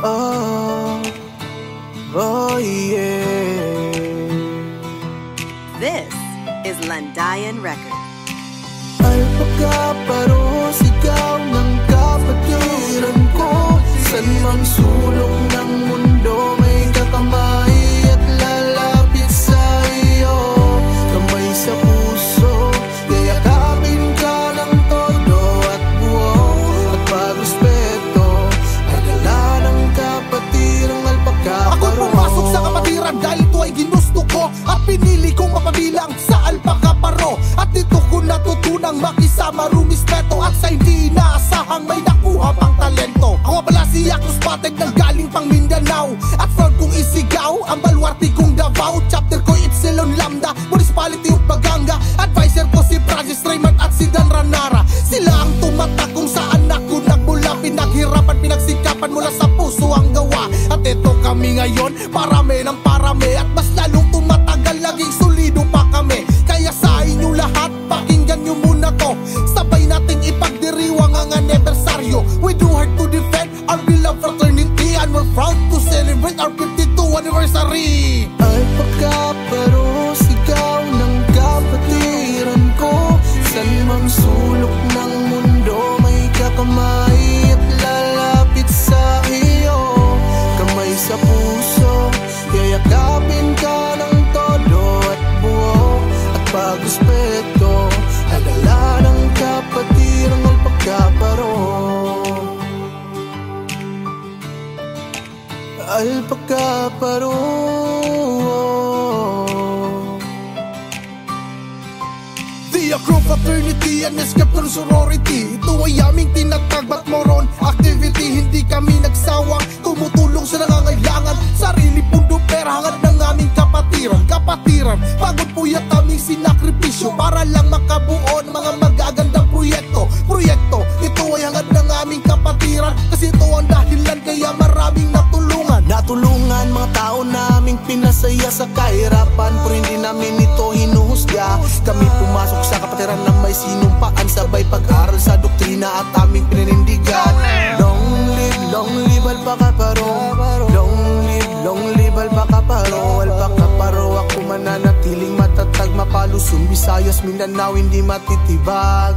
Oh, oh yeah. This is Landayan Records. Alpaca paro, sigaw ng kapatiran ko. San mang sulok ng mundo may kakamay at lalapit sa iyo. Kamay sa puso, yayakapin ka ng todo at buo. At pag-respeto, ay dala ng kapatirang alpaca paro. Ako'y pumasok sa kapatiran dahil ito ay ginusto ko. At pinili kong mapabilang sa alpaca paro. At dito ko natutunang makisama, rumispeto. At sa hindi inaasahang may nakuha pang talento. Ako pala si Yakos Pateg nang galing pang Mindanao. At proud kong isigaw ang baluarte kong Davao. Chapter ko Epsilon Lambda, Municipality of Baganga. Advisor ko si Francis Raymond at si Dan Ranara. Sila ang tumatak kung saan ako nagmula. Pinaghirapan, pinagsikapan mula sa puso ang gawa. At ito kami ngayon, parami ng parami. At mas lalong tumatagal, laging solido pa kami. Kaya sa inyo lahat, pakinggan nyo muna to. Sabay nating ipagdiriwang ang anibersaryo. We do hard to defend our beloved fraternity. And we're proud to celebrate our 52nd anniversary. Alpaca paro, sigaw ng kapatiran ko. San mang sulok ng mundo may kakamay at lalapit sa iyo. Kamay sa puso, yayakapin ka ng todo at buo. At pag-respeto, ay dala ng kapatirang alpaca paro. Alpaca paro. The Acro Fraternity and Escaptor Sorority, ito ay aming tinatag ba't moron activity. Hindi kami nagsawang tumutulong sa nangangailangan. Sarili pundo pera hangad ng aming kapatiran. Kapatiran, pagod puyat aming sinakripisyo para lang makabuo ng mga magagandang proyekto. Proyekto, ito ay hangad ng aming kapatiran. Kasi ito ang dahilan kaya maraming natulungan. Natulungan mga tao naming pinasaya sa kahirapan, pero hindi namin ito hinuhusga. Kami pumasok sa kapatiran na may sinumpaan, sabay pag-aral sa doktrina at aming pininindigan. Long live alpaca paro. Long live alpaca paro. Alpaca paro, ako mananatiling matatag, mapalusong Visayas, Mindanao, hindi matitibag.